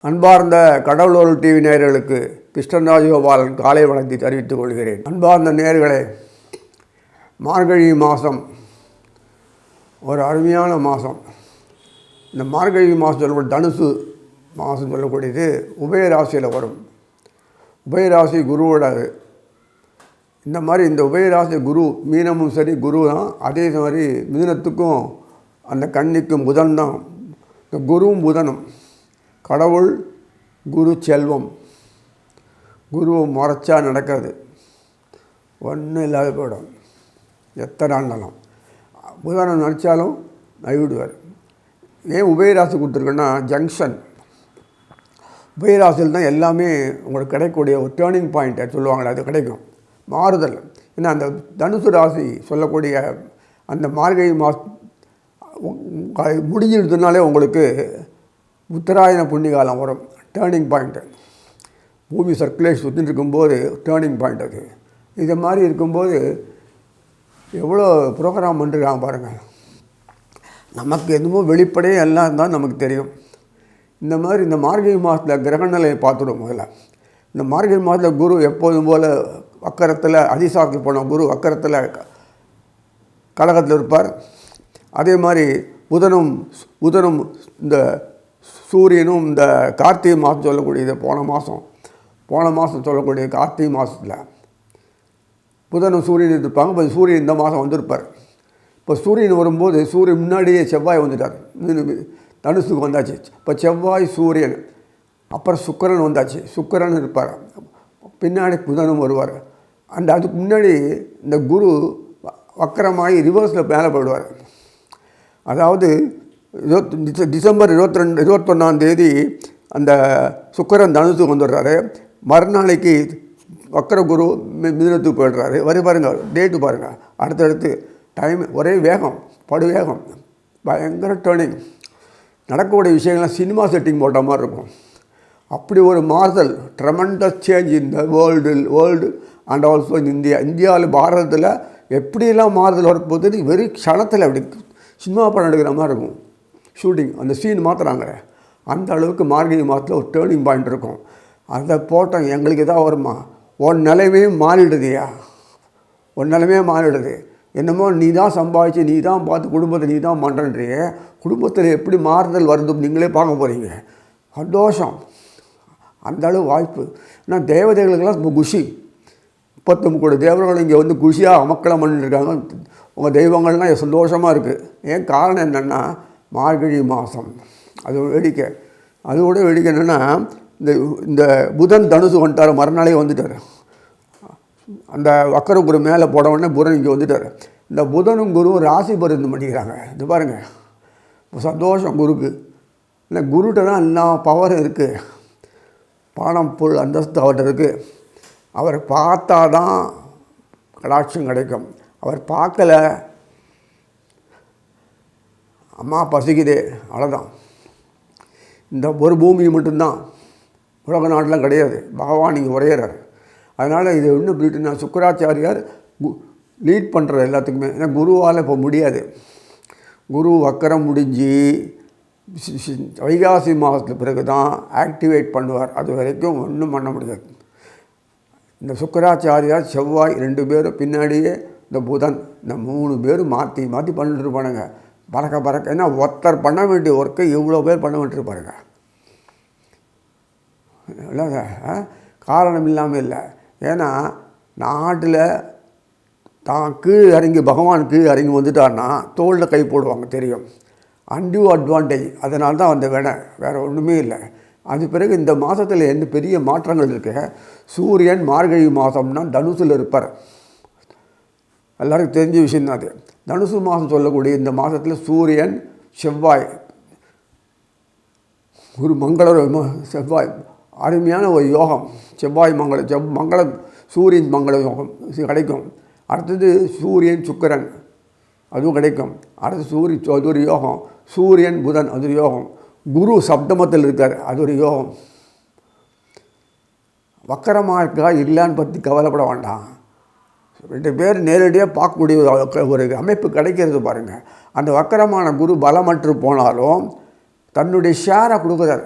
அன்பார்ந்த கடவுளோர் டிவி நேயர்களுக்கு கிருஷ்ணன் ராஜகோபாலன் காலை வணக்கத்தை தெரிவித்துக் கொள்கிறேன். அன்பார்ந்த நேயர்களே, மார்கழி மாதம் ஒரு அருமையான மாதம். இந்த மார்கழி மாதம் சொல்லக்கூடிய தனுசு மாதம் சொல்லக்கூடியது உபயராசியில் வரும். உபயராசி குருவோட இந்த மாதிரி இந்த உபயராசி குரு மீனமும் சரி குரு தான். அதே மாதிரி மிதுனத்துக்கும் அந்த கன்னிக்கும் புதன் தான். இந்த குருவும் புதனும் கடவுள் குரு செல்வம். குருவை முறைச்சா நடக்காது, ஒன்றும் இல்லாத போயிடும். எத்தனை ஆண்டாலும் புதனை நினச்சாலும் நைவிடுவார். ஏன் உபயராசி கொடுத்துருக்கேன்னா ஜங்ஷன். உபயராசியில் தான் எல்லாமே உங்களுக்கு கிடைக்கக்கூடிய ஒரு டேர்னிங் பாயிண்ட்டை சொல்லுவாங்களே, அது கிடைக்கும். மாறுதல். ஏன்னா அந்த தனுசு ராசி சொல்லக்கூடிய அந்த மார்கழி மாதம் முடிஞ்சிடுதுனாலே உங்களுக்கு உத்தராயண புண்ணியகாலம் வரும். Turning point. பூமி சர்க்குலேஷன் சுற்றின்னு இருக்கும்போது டேர்னிங் பாயிண்ட் அது. இதை மாதிரி இருக்கும்போது எவ்வளோ ப்ரோக்ராம் பண்ணிருக்காங்க பாருங்கள். நமக்கு எதுவும் வெளிப்படையே எல்லாம் தான் நமக்கு தெரியும். இந்த மாதிரி இந்த மார்கழி மாதத்தில் கிரகநிலையை பார்த்துடும். முதல்ல இந்த மார்கழி மாதத்தில் குரு எப்போதும் போல் வக்கரத்தில் அதிசாரத்தில் போன குரு வக்கரத்தில் கடகத்தில் இருப்பார். அதே மாதிரி புதனும் இந்த சூரியனும் இந்த கார்த்திகை மாதம் சொல்லக்கூடியது போன மாதம் சொல்லக்கூடிய கார்த்திகை மாதத்தில் புதனும் சூரியன் இருப்பாங்க. இப்போ சூரியன் இந்த மாதம் வந்திருப்பார். இப்போ சூரியன் வரும்போது சூரியன் முன்னாடியே செவ்வாய் வந்துட்டார். தனுசுக்கு வந்தாச்சு. இப்போ செவ்வாய் சூரியன், அப்புறம் சுக்கிரன் வந்தாச்சு. சுக்கிரன் இருப்பார், பின்னாடி புதனும் வருவார். அதுக்கு முன்னாடி இந்த குரு வக்கரமாகி ரிவர்ஸில் மேலே போயிடுவார். அதாவது டிசம்பர் 21 அந்த சுக்கிரன் தனுசுக்கு வந்துடுறாரு. மறுநாளைக்கு வக்கர குரு மிதுனத்துக்கு போய்டுறாரு. பாருங்கள், டேட்டு பாருங்கள். அடுத்தடுத்து டைம் ஒரே வேகம், படுவேகம், பயங்கர டேர்னிங். நடக்கக்கூடிய விஷயங்கள்லாம் சினிமா செட்டிங் போட்ட மாதிரி இருக்கும். அப்படி ஒரு மாறுதல், tremendous change in the world and also in இந்தியாவில் பாரதத்தில் எப்படியெல்லாம் மாறுதல் வரப்போகுது வெறும் க்ஷணத்தில் அப்படி சினிமா படம் எடுக்கிற மாதிரி இருக்கும். ஷூட்டிங் அந்த சீன் மாற்றுறாங்க. அந்த அளவுக்கு மார்கழி மாதத்தில் ஒரு டேர்னிங் பாயிண்ட் இருக்கும். அதை போட்டோம் எங்களுக்கு எதாவது வருமா? உன் நிலைமே மாறிடுதுயா, உன் நிலைமே மாறிடுது. என்னமோ நீ தான் சம்பாதிச்சு நீ தான் பார்த்து குடும்பத்தை நீ தான் பண்ணுறன்றியே. குடும்பத்தில் எப்படி மாறுதல் வருது நீங்களே பார்க்க போகிறீங்க. சந்தோஷம், அந்த அளவு வாய்ப்பு. ஏன்னா தேவதைகளுக்கெல்லாம் ரொம்ப குஷி. 39 கோடி தேவர்கள் இங்கே வந்து குஷியாக அமக்களம் பண்ணிட்டுருக்காங்க. உங்கள் தெய்வங்கள்லாம் சந்தோஷமாக இருக்குது. ஏன் காரணம் என்னென்னா மார்கழி மாதம். அது வேடிக்கை. அதோட வேடிக்கை என்னென்னா இந்த புதன் தனுசு வந்துட்டார். மறுநாளே வந்துட்டார். அந்த வக்கர குரு மேலே போட உடனே புதன் இங்கே வந்துட்டார். இந்த புதனும் குருவும் ராசி பரிந்து பண்ணிக்கிறாங்க. இது பாருங்கள், சந்தோஷம் குருக்கு. இல்லை, குருகிட்ட தான் எல்லா பவரும் இருக்குது. பணம் பொருள் அந்தஸ்து அவர்கிட்ட இருக்குது. அவர் பார்த்தா தான் கடாட்சம் கிடைக்கும். அவர் பார்க்கலை, அம்மா பசிக்குதே, அவ்வளோதான். இந்த ஒரு பூமி மட்டும்தான், உலக நாட்டெலாம் கிடையாது. பகவான் இங்கே உரையிறார். அதனால் இது இன்னும் போயிட்டுனா சுக்கராச்சாரியார் லீட் பண்ணுற எல்லாத்துக்குமே. ஏன்னா குருவால் இப்போ முடியாது. குரு வக்கரம் முடிஞ்சு வைகாசி மாதத்துக்கு பிறகு தான் ஆக்டிவேட் பண்ணுவார். அது வரைக்கும் ஒன்றும் பண்ண முடியாது. இந்த சுக்கராச்சாரியார் செவ்வாய் 2 பேரும் பின்னாடியே இந்த புதன், இந்த 3 பேரும் மாற்றி பண்ணிட்டு இருப்பானுங்க. பறக்க. ஏன்னா ஒருத்தர் பண்ண வேண்டிய ஒர்க்கை இவ்வளோ பேர் பண்ண வேண்டியிருப்பாருங்க. இல்லைங்க, காரணம் இல்லாமல் இல்லை. ஏன்னா நாட்டில் தான் கீழ் இறங்கி பகவான் கீழ் இறங்கி வந்துட்டார்னா தோளில் கை போடுவாங்க, தெரியும். Undue advantage. அதனால தான் அந்த வேறு ஒன்றுமே இல்லை. அது பிறகு இந்த மாதத்தில் எந்த பெரிய மாற்றங்கள் இருக்கு. சூரியன் மார்கழி மாதம்னா தனுசில் இருப்பார். எல்லாருக்கும் தெரிஞ்ச விஷயந்தான் அது. தனுசு மாதம் சொல்லக்கூடிய இந்த மாதத்தில் சூரியன் செவ்வாய் ஒரு செவ்வாய் அருமையான ஒரு யோகம். செவ்வாய் மங்களம் சூரியன் மங்கள யோகம் கிடைக்கும். அடுத்தது சூரியன் சுக்கிரன், அதுவும் கிடைக்கும். அடுத்து அது ஒரு யோகம். சூரியன் புதன், அது ஒரு யோகம். குரு சப்தமத்தில் இருக்கார், அது ஒரு யோகம். வக்கரமாக இருக்கா இல்லைன்னு பற்றி கவலைப்பட வேண்டாம். 2 பேர் நேரடியாக பார்க்கக்கூடிய ஒரு அமைப்பு கிடைக்கிறது பாருங்கள். அந்த வக்கரமான குரு பலமற்று போனாலும் தன்னுடைய ஷேரை கொடுக்குறார்.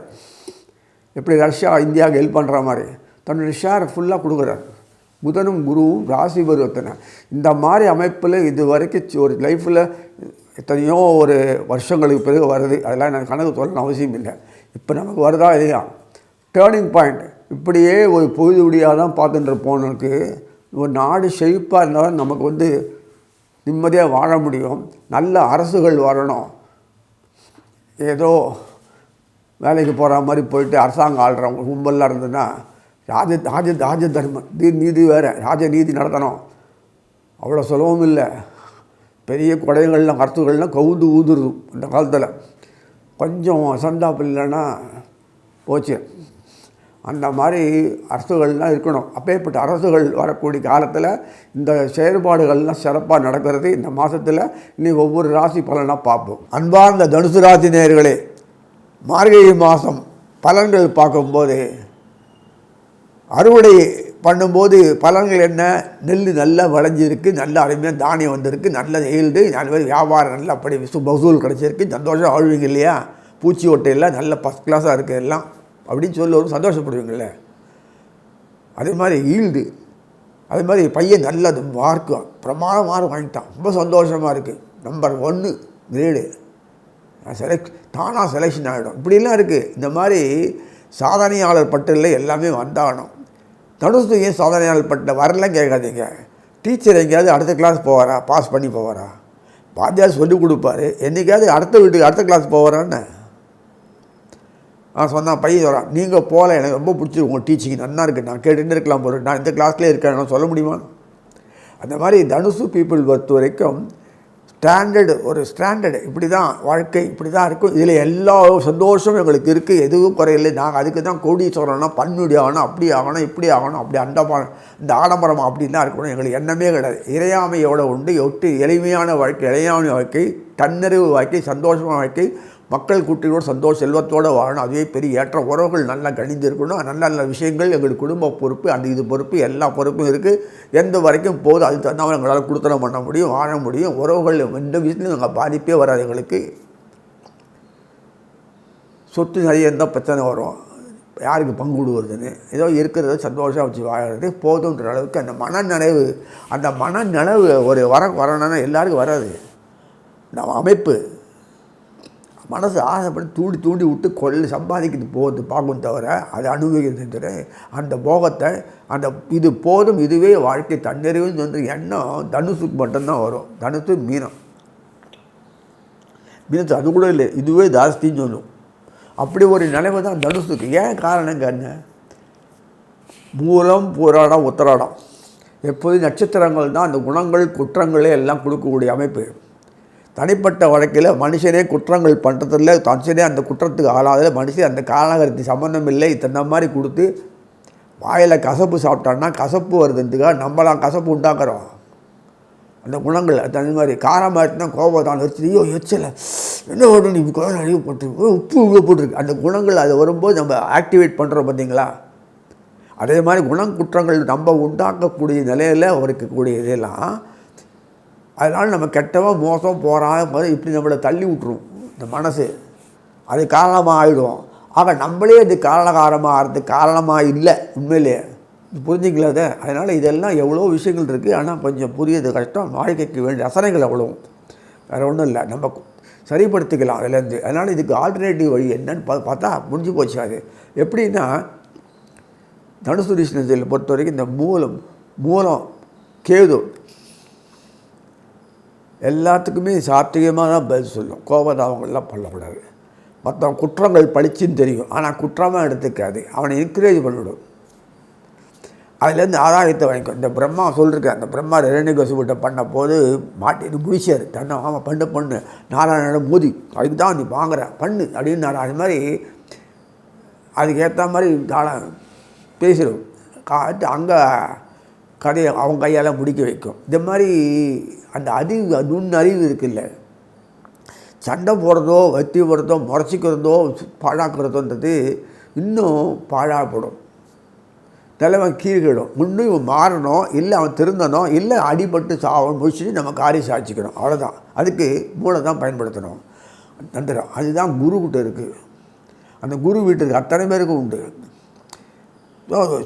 எப்படி ரஷ்யா இந்தியாவுக்கு ஹெல்ப் பண்ணுற மாதிரி தன்னுடைய ஷேரை ஃபுல்லாக கொடுக்குறாரு. புதனும் குருவும் ராசி பருவத்தின இந்த மாதிரி அமைப்பில் இது வரைக்கும் ஒரு லைஃப்பில் எத்தனையோ ஒரு வருஷங்களுக்கு பிறகு வருது. அதெல்லாம் எனக்கு கணக்கு சொல்லணும் அவசியம் இல்லை. இப்போ நமக்கு வருதா இல்லையா டேர்னிங் பாயிண்ட். இப்படியே ஒரு பொழுது விடியாக தான் பார்த்துட்டு போனதுக்கு ஒரு நாடு செழிப்பாக இருந்தாலும் நமக்கு நிம்மதியாக வாழ முடியும். நல்ல அரசுகள் வரணும். ஏதோ வேலைக்கு போகிற மாதிரி போயிட்டு அரசாங்கம் ஆள்றவங்க கும்பலாக இருந்ததுன்னா ராஜ தர்மம் நீதி வேறு ராஜநீதி நடத்தணும். அவ்வளோ சுலபம் இல்லை. பெரிய கொடைகள்லாம் கருத்துக்கள்லாம் கவுந்து ஊதுருது அந்த காலத்தில். கொஞ்சம் அசந்தாப்பு இல்லைன்னா போச்சு. அந்த மாதிரி அரசுகள்லாம் இருக்கணும். அப்பேற்பட்ட அரசுகள் வரக்கூடிய காலத்தில் இந்த செயற்பாடுகள்லாம் சிறப்பாக நடக்கிறது. இந்த மாதத்தில் இனி ஒவ்வொரு ராசி பலனாக பார்ப்போம். அன்பார்ந்த தனுசு ராசி நேயர்களே, மார்கழி மாதம் பலன்கள் பார்க்கும்போது அறுவடை பண்ணும்போது பலன்கள் என்ன? நெல் நல்லா விளைஞ்சிருக்கு, நல்ல அருமையாக தானியம் வந்திருக்கு, நல்ல ஈல்டு, நல்ல வியாபாரம் நல்லா அப்படி மகசூல் கிடச்சிருக்கு, சந்தோஷம் ஆழ்வீங்க இல்லையா? பூச்சி ஓட்டையெல்லாம் நல்ல ஃபஸ்ட் கிளாஸாக இருக்குது எல்லாம் அப்படின்னு சொல்லி ஒரு சந்தோஷப்படுவீங்கள. அதே மாதிரி ஈல்டு, அதே மாதிரி பையன் நல்ல மார்க்கு பிரமாணம் மார்க் வாங்கிட்டான், ரொம்ப சந்தோஷமாக இருக்குது, நம்பர் 1 கிரேடு தானாக செலெக்ஷன் ஆகிடும். இப்படிலாம் இருக்குது. இந்த மாதிரி சாதனையாளர் பட்டியலில் எல்லாமே வந்தாகணும். தனுசு ஏன் சாதனையாளர் பட்டியல் வரலாம் கேட்காதீங்க. டீச்சர் எங்கேயாவது அடுத்த கிளாஸ் போவாரா? பாஸ் பண்ணி போவாரா? வாத்தியார் சொல்லிக் கொடுப்பாரு. என்றைக்காவது அடுத்த வீட்டுக்கு அடுத்த கிளாஸ் போவாரான்னு சொன்னான். பையன் சொல்கிறான், நீங்கள் போகல, எனக்கு ரொம்ப பிடிச்சிருக்கு, உங்கள் டீச்சிங் நல்லா இருக்குது, நான் கேட்டுன்னு இருக்கலாம் போகிறேன், நான் இந்த கிளாஸ்லேயே இருக்கேன் சொல்ல முடியுமா? அந்த மாதிரி தனுசு பீப்புள் பொறுத்த வரைக்கும் ஒரு ஸ்டாண்டர்டு இப்படி தான் வாழ்க்கை, இப்படி தான் இருக்கும். இதில் எல்லா சந்தோஷமும் எங்களுக்கு இருக்குது, எதுவும் குறையில்லை. நாங்கள் அதுக்கு தான் கோடீஸ்வரனா பன்முடி ஆகணும், அப்படி ஆகணும், இப்படி ஆகணும், அப்படி இந்த ஆடம்பரம் அப்படின்லாம் இருக்கணும் எங்களுக்கு எண்ணமே கிடையாது. இறையாமையோட ஒட்டு எளிமையான வாழ்க்கை, இறையாமை வாழ்க்கை, தன்னறிவு வாழ்க்கை, சந்தோஷமான வாழ்க்கை, மக்கள் கூட்டியோடு சந்தோஷ செல்வத்தோடு வாழணும். அதுவே பெரிய ஏற்ற உறவுகள் நல்லா கணிந்திருக்கணும். நல்ல நல்ல விஷயங்கள் எங்களுக்கு குடும்ப பொறுப்பு, அந்த இது பொறுப்பு, எல்லா பொறுப்பும் இருக்குது. எந்த வரைக்கும் போதும் அது தந்தாமல் எங்களால் கொடுத்தனம் பண்ண முடியும், வாழ முடியும். உறவுகள் எந்த விஷயத்துலையும் எங்கள் பாதிப்பே வராது. எங்களுக்கு சொத்து நிறைய இருந்தால் பிரச்சனை வரும், யாருக்கு பங்கு கொடுக்குறதுன்னு. ஏதோ இருக்கிறத சந்தோஷமாக வச்சு வாழறது போதுன்ற அளவுக்கு அந்த மனநினைவு ஒரு வரணும்னா எல்லாருக்கும் வராது. நம்ம அமைப்பு மனசு ஆசைப்பட்டு தூண்டி விட்டு சம்பாதிக்கிறது போகிறது பார்க்கும் தவிர அதை அனுபவிக்கிறது அந்த போகத்தை இது போதும், இதுவே வாழ்க்கை தன்னறிவுன்னு வந்து எண்ணம் தனுசுக்கு மட்டும்தான் வரும். தனுசு மீனத்து அது கூட இல்லை, இதுவே ஜாஸ்தின்னு சொல்லும். அப்படி ஒரு நிலைமை தான் தனுசுக்கு. ஏன் காரணங்க என்ன? மூலம் பூராடம் உத்தராடம் எப்போதும் நட்சத்திரங்கள் தான் அந்த குணங்கள் குற்றங்களே எல்லாம் கொடுக்கக்கூடிய அமைப்பு. தனிப்பட்ட வழக்கில் மனுஷனே குற்றங்கள் பண்ணுறதில்ல, மனுஷனே அந்த குற்றத்துக்கு ஆளாதில்லை, மனுஷன் அந்த காலகரத்து சம்மந்தம் இல்லை. இத்தனை மாதிரி கொடுத்து வாயில் கசப்பு சாப்பிட்டான்னா கசப்பு வருதுன்றதுக்காக நம்மளாம் கசப்பு உண்டாக்குறோம். அந்த குணங்கள் அந்த மாதிரி காரமாகிட்டுனா கோபத்தான் வச்சு எச்சலை என்ன ஓடும், நீ கோலம் அழிவு போட்டுருக்கு, உப்பு உள்ள போட்டிருக்கு. அந்த குணங்கள் அது வரும்போது நம்ம ஆக்டிவேட் பண்ணுறோம் பார்த்தீங்களா? அதே மாதிரி குற்றங்கள் நம்ம உண்டாக்கக்கூடிய நிலையில் இருக்கக்கூடிய இதெல்லாம் அதனால் நம்ம கெட்டவன் மோசம் போகிறாங்க இப்படி நம்மளை தள்ளி விட்டுரும் இந்த மனசு. அது காரணமாக ஆகிடும். ஆக நம்மளே அது காரணகாரமாக ஆகிறதுக்கு காரணமாக இல்லை உண்மையிலேயே. புரிஞ்சுக்கல அதை. அதனால் இதெல்லாம் எவ்வளோ விஷயங்கள் இருக்குது. ஆனால் கொஞ்சம் புரியுது கஷ்டம். வாழ்க்கைக்கு வேண்டிய ரசனைகள் அவ்வளோ, வேறு ஒன்றும் இல்லை. நம்ம சரிப்படுத்திக்கலாம் அதுலேருந்து. அதனால் இதுக்கு ஆல்டர்னேட்டிவ் வழி என்னன்னு பார்த்தா முடிஞ்சு போச்சு. அது எப்படின்னா தனுசு ரிஷனத்தில் பொறுத்த வரைக்கும் இந்த மூலம் கேது எல்லாத்துக்குமே சாத்தியமாக தான் பதில் சொல்லும். கோபதாபங்கள்லாம் பண்ணக்கூடாது. மற்ற குற்றங்கள் பளிச்சுன்னு தெரியும், ஆனால் குற்றமாக எடுத்துக்காது. அவனை என்கரேஜ் பண்ணிவிடும். அதுலேருந்து ஆதாயத்தை வாங்கிக்கும். இந்த பிரம்மா சொல்லியிருக்கேன், அந்த பிரம்மா இரண்யகசிபுட்ட பண்ண போது மாட்டின்னு முடிச்சார். தன்னை ஆமாம் பண்ணு நாராயணன் மோதி அதுக்கு தான் நீ வாங்குற பண்ணு அப்படின்னாரு. அது மாதிரி அதுக்கேற்ற மாதிரி பேசிடும் காட்டு அங்கே கதையை அவங்க கையால் முடிக்க வைக்கும். இந்த மாதிரி அந்த நுண்ணறிவு இருக்குல்ல, சண்டை போடுறதோ வெற்றி போடுறதோ முறைச்சிக்கிறதோ பாழாக்கிறதோன்றது இன்னும் பாழாப்படும். தலைவன் கீழ்கிடும். முன்னும் இவன் மாறணும், இல்லை அவன் திருந்தணும், இல்லை அடிபட்டு சாவன் முடிச்சுட்டு நம்ம காரியம் சாதிச்சிக்கணும். அவ்வளோதான். அதுக்கு மூளை தான் பயன்படுத்தணும், தந்திரம். அதுதான் குருக்கிட்ட இருக்குது. அந்த குரு வீட்டுக்கு அத்தனை பேருக்கும் உண்டு.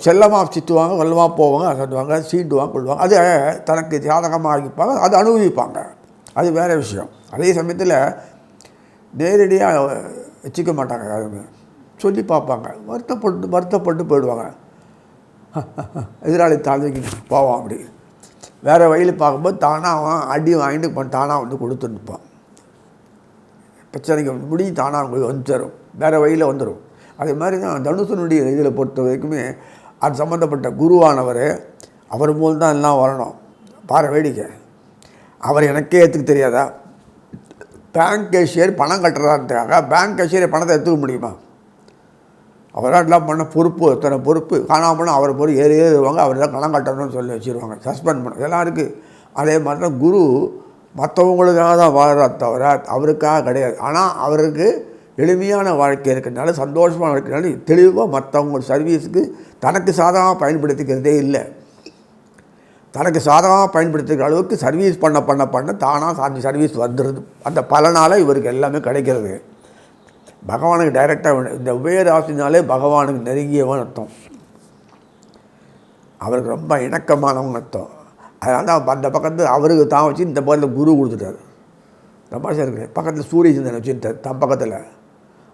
செல்லமாக சித்துவாங்க, வெல்லமாக போவாங்க, அசட்டுவாங்க, சீண்டுவாங்க, கொள்வாங்க. அதை தனக்கு ஜாதகமாக ஆகிப்பாங்க, அதை அனுபவிப்பாங்க. அது வேறு விஷயம். அதே சமயத்தில் நேரடியாக வச்சுக்க மாட்டாங்க. யாருமே சொல்லி பார்ப்பாங்க, வருத்தப்பட்டு போயிடுவாங்க. எதிராளி தாழ்ந்துக்கு போவான். அப்படி வேறு வழியில் பார்க்கும்போது தானாக அவன் அடி வாங்கிட்டு தானாக வந்து கொடுத்துருப்பான். பிரச்சனைக்கு முடியும் தானாக வந்து தரும், வேறு வழியில் வந்துடும். அதே மாதிரி தான் தனுசனுடைய இதில் பொறுத்த வரைக்குமே அது சம்மந்தப்பட்ட குருவானவர் அவர் மூலம் தான் எல்லாம் வரணும். பாரு வேடிக்கை, அவர் எனக்கே ஏற்றுக்க தெரியாதா? பேங்க் கேஷியர் பணம் கட்டுறாருக்காக பேங்க் கேஷியர் பணத்தை எடுத்துக்க முடியுமா? அவராட்டெலாம் பண்ண பொறுப்பு, எத்தனை பொறுப்பு காணாமல் போனால் அவர் பொறுப்பு ஏறுவாங்க. அவர் தான் பணம் கட்டணும்னு சொல்லி வச்சுருவாங்க, சஸ்பெண்ட் பண்ண இதெல்லாம் இருக்குது. அதே மாதிரி தான் குரு மற்றவங்களுக்காக தான் வாழ்கிறார் தவிர அவருக்காக கிடையாது. ஆனால் அவருக்கு எளிமையான வாழ்க்கை இருக்கிறதுனால, சந்தோஷமாக இருக்கிறதுனால தெளிவாக மற்றவங்க சர்வீஸுக்கு தனக்கு சாதகமாக பயன்படுத்திக்கிறதே இல்லை. தனக்கு சாதகமாக பயன்படுத்துகிற அளவுக்கு சர்வீஸ் பண்ண தானாக அந்த சர்வீஸ் வந்துடுது. அந்த பலனால் இவருக்கு எல்லாமே கிடைக்கிறது. பகவானுக்கு டைரெக்டாக இந்த உபயராசினாலே பகவானுக்கு நெருங்கியவன் அர்த்தம், அவருக்கு ரொம்ப இணக்கமானவங்க அர்த்தம். அதனால தான் அந்த பக்கத்து அவருக்கு தான் வச்சு இந்த பக்கத்தில் குரு கொடுத்துட்டார். தமாஷா இருக்குது. பக்கத்தில் சூரிய சிந்தனை வச்சுட்டார் தன் பக்கத்தில்.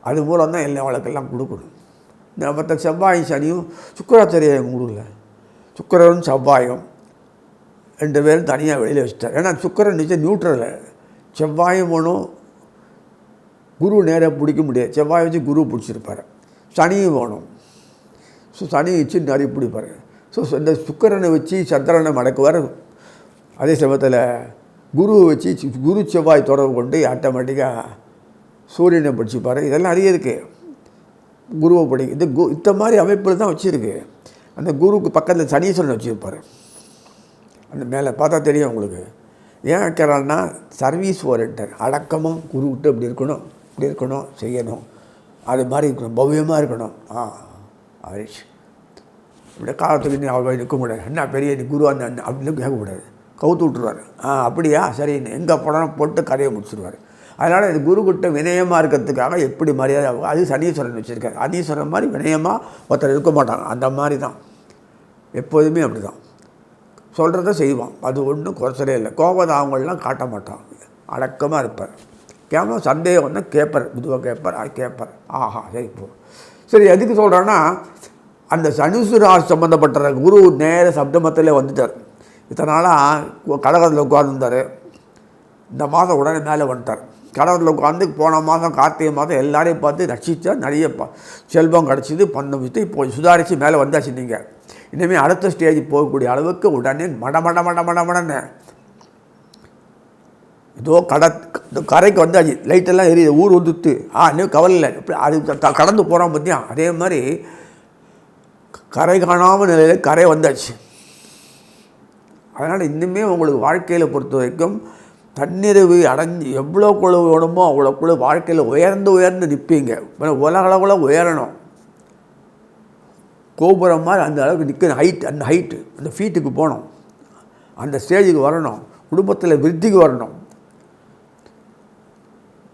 அது மூலம் தான் எல்லா வழக்கெல்லாம் கொடுக்கணும். இந்த மற்ற செவ்வாயும் சனியும் சுக்கராச்சாரியம் கொடுக்கல. சுக்கரனும் செவ்வாயும் 2 பேரும் தனியாக வெளியில் வச்சுட்டார். ஏன்னா சுக்கரன் நிச்சயம் நியூட்ரல். செவ்வாயும் வேணும், குரு நேராக பிடிக்க முடியாது. செவ்வாய் வச்சு குரு பிடிச்சிருப்பார். சனியும் வேணும், சனி வச்சு நிறைய பிடிப்பார். இந்த சுக்கரனை வச்சு சந்திரனை மடக்குவார். அதே சமயத்தில் குருவை வச்சு குரு செவ்வாய் தொடர்பு கொண்டு ஆட்டோமேட்டிக்காக சூரியனை படிச்சுப்பார். இதெல்லாம் நிறைய இருக்குது. குருவை படி இந்த மாதிரி அமைப்பில் தான் வச்சுருக்கு. அந்த குருவுக்கு பக்கத்தில் சனீஸ்வரன் வச்சுருப்பார். அந்த மேலே பார்த்தா தெரியும் உங்களுக்கு. ஏன் வைக்கிறான்னா சர்வீஸ் ஓரியன்டட், அடக்கமும் குருக்கிட்ட இப்படி இருக்கணும் செய்யணும், அது மாதிரி இருக்கணும், பவ்யமாக இருக்கணும். ஆயிடுச்சு. இப்படி காலத்துக்கு நீ அவ்வளோ நிற்க முடியாது. என்ன பெரிய நீ குரு அந்த அப்படின்னு கேட்கக்கூடாது, கவுத்து விட்டுருவார். அப்படியா சரின்னு எங்கே போனாலும் போட்டு கதையை முடிச்சுடுவார். அதனால் இது குருக்கிட்ட வினயமாக இருக்கிறதுக்காக எப்படி மரியாதை ஆகும். அது சனீஸ்வரன் வச்சுருக்காரு. சனீஸ்வரன் மாதிரி வினயமாக ஒருத்தர் இருக்க மாட்டாங்க. அந்த மாதிரி தான் எப்போதுமே அப்படி தான் சொல்கிறத செய்வான். அது ஒன்றும் குறைச்சலே இல்லை. கோபதாவங்கள்லாம் காட்ட மாட்டான், அடக்கமாக இருப்பார். கேமரா சந்தேகம் வந்தால் கேட்பார், மெதுவாக கேட்பார். அது கேட்பார். சரி சரி. எதுக்கு சொல்கிறேன்னா அந்த சனீஸ்வர சம்மந்தப்பட்ட குரு நேர சப்தமத்திலே வந்துட்டார். இத்தனாலாக கடகத்தில் உட்கார்ந்துருந்தார். இந்த மாதம் உடனே மேலே வந்துட்டார். கடகத்தில் உட்காந்து போன மாதம் கார்த்திகை மாதம் எல்லாரையும் பார்த்து ரசித்தா நிறைய செல்வம் கிடச்சிது, பண்ண வச்சு இப்போ சுதாரித்து மேலே வந்தாச்சு. நீங்கள் இனிமேல் அடுத்த ஸ்டேஜ் போகக்கூடிய அளவுக்கு உடனே மடன்னு ஏதோ கரைக்கு வந்தாச்சு. லைட்டெல்லாம் எரியுது, ஊர் வந்துட்டு இன்னும் கவலை இல்லை. அது கடந்து போகிறோம் பார்த்தியா, அதே மாதிரி கரை காணாமல் நிலையில் கரை வந்தாச்சு. அதனால் இன்னுமே உங்களுக்கு வாழ்க்கையில் பொறுத்த வரைக்கும் தன்னிறைவு அடைஞ்சு எவ்வளோக்குள்ள வேணுமோ அவ்வளோக்குள்ள வாழ்க்கையில் உயர்ந்து நிற்பீங்க. உலகளவில் உயரணும். கோபுரம் மாதிரி அந்த அளவுக்கு நிற்கணும். அந்த ஹைட்டு அந்த ஃபீட்டுக்கு போகணும், அந்த ஸ்டேஜுக்கு வரணும், குடும்பத்தில் விருத்திக்கு வரணும்.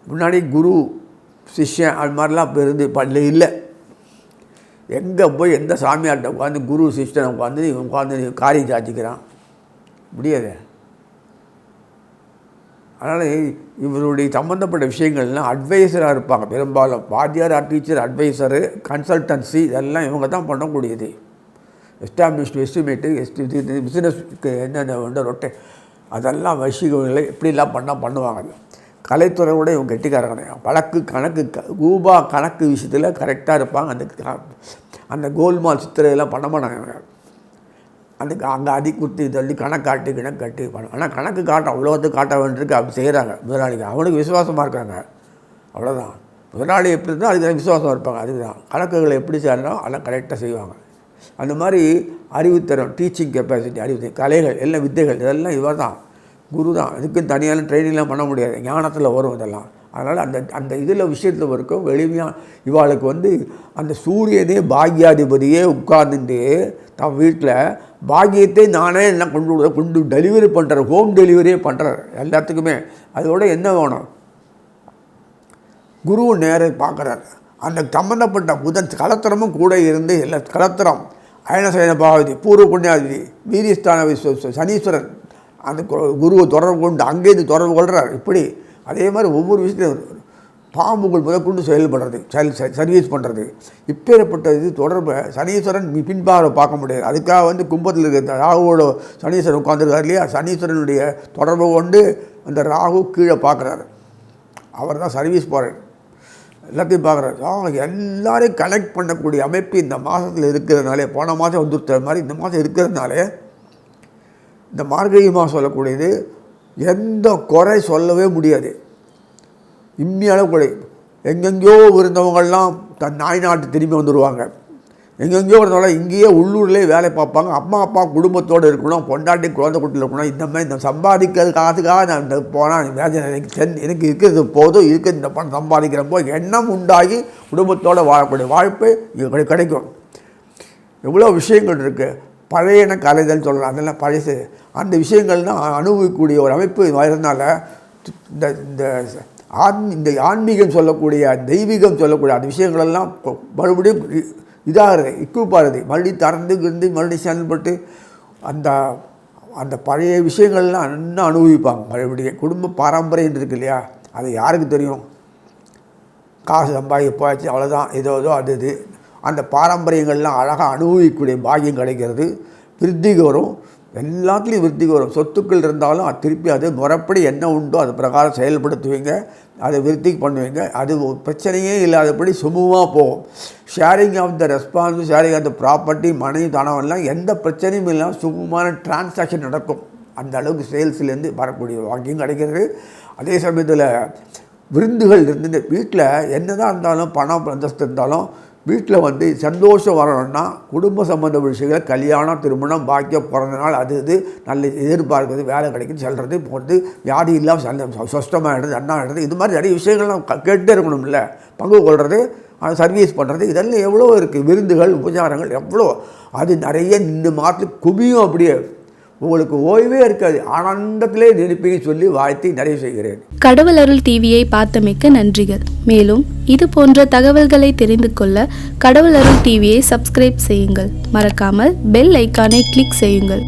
முன்னாடி குரு சிஷ்யன் அது மாதிரிலாம் இப்போ இருந்து இல்லை. எங்கே போய் எந்த சாமியார்கிட்ட உட்காந்து குரு சிஷ்யனை உட்காந்து காரியம் சாச்சிக்கிறான் முடியாது. அதனால் இவருடைய சம்மந்தப்பட்ட விஷயங்கள்லாம் அட்வைஸராக இருப்பாங்க பெரும்பாலும். வாத்தியார், டீச்சர், அட்வைஸரு, கன்சல்டன்சி இதெல்லாம் இவங்க தான் பண்ணக்கூடியது. எஸ்டாப்ளிஷ்டு எஸ்டிமேட்டு பிஸ்னஸ்க்கு என்னென்ன ரொட்டை அதெல்லாம் வசிகளை எப்படிலாம் பண்ணுவாங்க. கலைத்துறையோட இவங்க கெட்டிக்காரங்க. வழக்கு கணக்கு ரூபா கணக்கு விஷயத்தில் கரெக்டாக இருப்பாங்க. அந்த கோல்மால் சித்திரையெல்லாம் பண்ண மாட்டாங்க. அங்கே அடி குத்தி தள்ளி கணக்கு காட்டி பண்ண. ஆனால் கணக்கு காட்ட அவ்வளோத்துக்கு காட்ட வேண்டியிருக்கு. அப்படி செய்கிறாங்க முதலாளிங்க. அவனுக்கு விசுவாசமாக இருக்காங்க, அவ்வளோதான். முதலாளி எப்படி இருந்தால் அதுக்கு விசுவாசமாக இருப்பாங்க. அதுதான் கணக்குகளை எப்படி செய்யணும் அதெல்லாம் கரெக்டாக செய்வாங்க. அந்த மாதிரி அறிவுத்திறன், டீச்சிங் கெப்பாசிட்டி, கலைகள் எல்லாம் வித்தைகள் இதெல்லாம் இவர் தான், குரு தான். இதுக்குன்னு தனியான ட்ரைனிங்லாம் பண்ண முடியாது, ஞானத்தில் வரும் இதெல்லாம். அதனால் அந்த இதில் விஷயத்தில் இருக்கும் எளிமையாக இவாளுக்கு அந்த சூரியனே பாக்யாதிபதியே உட்கார்ந்துட்டு தன் வீட்டில் பாக்கியத்தை நானே எல்லாம் கொண்டு டெலிவரி பண்ணுறார். ஹோம் டெலிவரியே பண்ணுறார் எல்லாத்துக்குமே. அதோட என்ன வேணும், குரு நேர பார்க்குறார். அந்த சம்பந்தப்பட்ட புதன் கலத்திரமும் கூட இருந்து எல்லா கலத்திரம் அயனசயன பாவதி பூர்வ புண்ணியாதிபதி வீரியஸ்தான சனீஸ்வரன் அந்த குருவை தொடர்பு கொண்டு அங்கேருந்து தொடர்பு கொள்கிறார். இப்படி அதே மாதிரி ஒவ்வொரு விஷயத்தையும் பாம்புகள் முதற்கொண்டு செயல்படுறது சர்வீஸ் பண்ணுறது இப்பேற்பட்ட இது தொடர்பை சனீஸ்வரன் பின்பாக பார்க்க முடியாது. அதுக்காக கும்பத்தில் இருக்கிற ராகுவோட சனீஸ்வரன் உட்காந்துருக்காரு இல்லையா, சனீஸ்வரனுடைய தொடர்பை கொண்டு அந்த ராகு கீழே பார்க்குறாரு. அவர் தான் சர்வீஸ் போகிறார், எல்லாத்தையும் பார்க்குறாரு. எல்லாரையும் கனெக்ட் பண்ணக்கூடிய அமைப்பு இந்த மாதத்தில் இருக்கிறதுனாலே, போன மாதம் வந்துருக்கிற மாதிரி இந்த மாதம் இருக்கிறதுனாலே இந்த மார்கழி மாதம் சொல்லக்கூடியது எந்த குறை சொல்லவே முடியாது. இம்மியளவு கூட எங்கெங்கேயோ இருந்தவங்கள்லாம் தன் நாட்டு திரும்பி வந்துடுவாங்க. எங்கெங்கேயோ இருந்தவங்க இங்கேயே உள்ளூர்லேயே வேலை பார்ப்பாங்க. அம்மா அப்பா குடும்பத்தோடு இருக்கணும், பொண்டாட்டி குழந்தை குட்டியில் இருக்கணும். இந்த மாதிரி இந்த சம்பாதிக்கிறது காசுக்காக நான் இந்த போனால் எனக்கு இருக்கிறது போதும், இருக்கிறது இந்த பணம் சம்பாதிக்கிறப்போ எண்ணம் உண்டாகி குடும்பத்தோடு வாழக்கூடிய வாய்ப்பு இங்கே கிடைக்கும். எவ்வளோ விஷயங்கள் இருக்குது. பழையன கலைதல் சொல்லலாம், அதெல்லாம் பழசு. அந்த விஷயங்கள் தான் அனுபவிக்கக்கூடிய ஒரு அமைப்பு வரதுனால இந்த ஆன்மீகம் சொல்லக்கூடிய தெய்வீகம் சொல்லக்கூடிய அந்த விஷயங்களெல்லாம் மறுபடியும் இதாகிறது, இக்குப்பாருது, மறுபடியும் திறந்து மறுபடியும் செயல்பட்டு அந்த அந்த பழைய விஷயங்கள்லாம் இன்னும் அனுபவிப்பாங்க. மறுபடியும் குடும்ப பாரம்பரியம் இருக்குது இல்லையா, அது யாருக்கு தெரியும்? காசு சம்பாதிக்க போயாச்சு அவ்வளோதான், ஏதோ அது இது. அந்த பாரம்பரியங்கள்லாம் அழகாக அனுபவிக்கக்கூடிய பாக்கியம் கிடைக்கிறது. விருத்திக்கு வரும், எல்லாத்துலேயும் விருத்திக்கு வரும். சொத்துக்கள் இருந்தாலும் அது திருப்பி அது முறைப்படி என்ன உண்டோ அது பிரகாரம் செயல்படுத்துவீங்க, அதை விருத்திக்கு பண்ணுவீங்க. அது பிரச்சனையே இல்லாதபடி சுமூகமாக போகும். Sharing of the response, sharing of the property, money தனம்லாம் எந்த பிரச்சனையும் இல்லாமல் சுமூகமான டிரான்சாக்ஷன் நடக்கும். அந்த அளவுக்கு சேல்ஸ்லேருந்து வரக்கூடிய வாக்கியம் கிடைக்கிறது. அதே சமயத்தில் விருந்துகள் இருந்து வீட்டில் என்ன தான் இருந்தாலும் பணம் அந்தஸ்து இருந்தாலும் வீட்டில் சந்தோஷம் வரணும்னா குடும்ப சம்பந்த விஷயங்களை கல்யாணம், திருமணம், பாக்கியம், பிறந்த நாள், அது இது நல்ல எதிர்பார்க்குறது, வேலை கிடைக்கும், செல்வது போகிறது, வியாதி இல்லாமல் சொஷ்டமாகிடுறது, அண்ணாகிடுறது, இது மாதிரி நிறைய விஷயங்கள்லாம் கேட்டுகிட்டே இருக்கணும்ல. பங்கு கொள்வது, சர்வீஸ் பண்ணுறது, இதெல்லாம் எவ்வளோ இருக்குது. விருந்துகள், உபச்சாரங்கள் எவ்வளோ, அது நிறைய இந்த மாதத்துக்கு குவியும். அப்படியே உங்களுக்கு ஓய்வே இருக்காது. ஆனந்தத்திலே நினைப்பீங்க சொல்லி வாழ்த்தி நிறைவு செய்கிறேன். கடவுள் அருள் டிவியை பார்த்தமைக்க நன்றிகள். மேலும் இது போன்ற தகவல்களை தெரிந்து கொள்ள கடவுள் அருள் டிவியை சப்ஸ்கிரைப் செய்யுங்கள். மறக்காமல் பெல் ஐக்கானை கிளிக் செய்யுங்கள்.